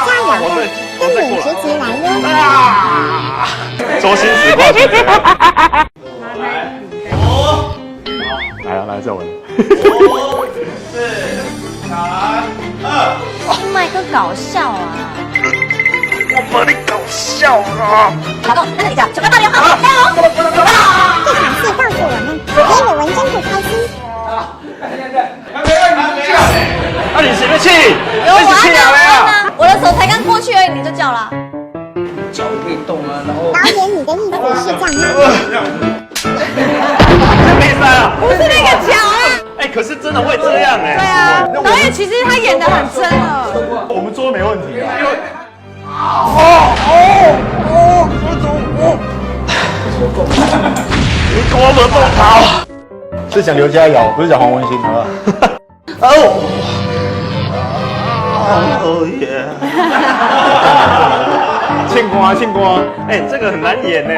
加油的，跟你直直来哟！啊！周星驰过去。来啊，来这文。5、4、3、2。麦克搞笑啊！我把你搞笑了。老公，跟着你讲，什么大联好，加油！这场戏告诉我们，给我文真不开心。那你生个气？有我啊！我的手才刚过去而已，你就叫了。脚可以动啊，然后。导演，你的意思是这样吗？这没塞啊？不是那个脚啊！哎，可是真的会这样哎。对啊，导演其实他演得很真了。我们桌没问题啊。你给我们动跑！是讲刘佳瑶，不是讲黄文兴，好吧？哦耶！庆光，庆光！哎，这个很难演呢。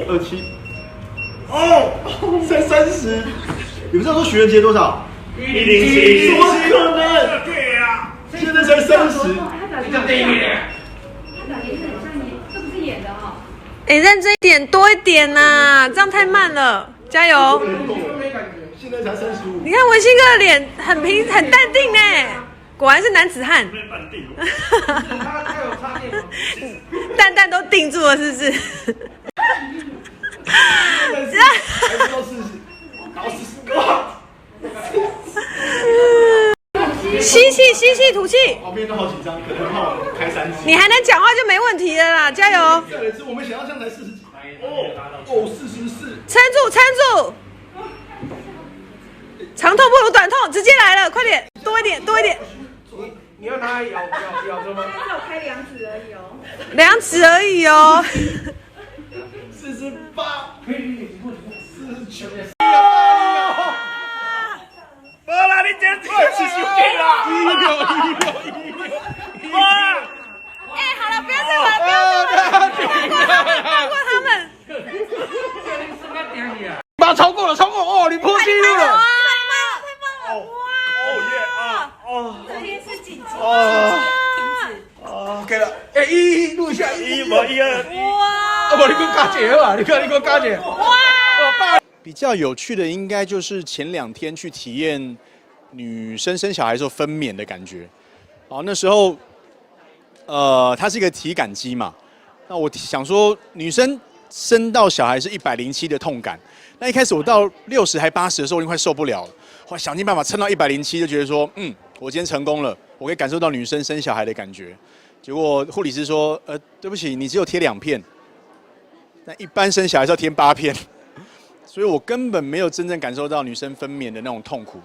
27，才30，你不知道说许愿节多少107，怎么可能？对呀，现在才30。你叫第一名。哎，认真一点，多一点呐，这样太慢了，加油！现在才35。你看文星哥的脸很很淡定呢，果然是男子汉。蛋蛋都定住了，是不是？吸气，吸气，吐气。旁边都好紧张，可能怕我开3集。你还能讲话就没问题了啦，加油！我们想要这样才40几。44。撑住，撑住！长痛不如短痛，直接来了，快点，多一点，多一点。你要拿来咬着吗？他有开2指而已哦。2指而已哦。48。49。没啦，你简直是生气啦！161。哎，好了，不要再玩，不要再玩，放过他们。把超过了，哦，你破纪录了！太棒了！哇！这边是紧急。给了，哎，录一下1模1二。哇！不，你给我加姐啊！你看，你给我加姐。哇！比较有趣的应该就是前2天去体验女生生小孩时候分娩的感觉。好，那时候，它是一个体感机嘛。那我想说，女生生到小孩是107的痛感。那一开始我到60还80的时候，我已经快受不了了。后来想尽办法撑到107，就觉得说，我今天成功了，我可以感受到女生生小孩的感觉。结果护理师说，对不起，你只有贴2片，那一般生小孩是要贴8片。所以我根本没有真正感受到女生分娩的那种痛苦。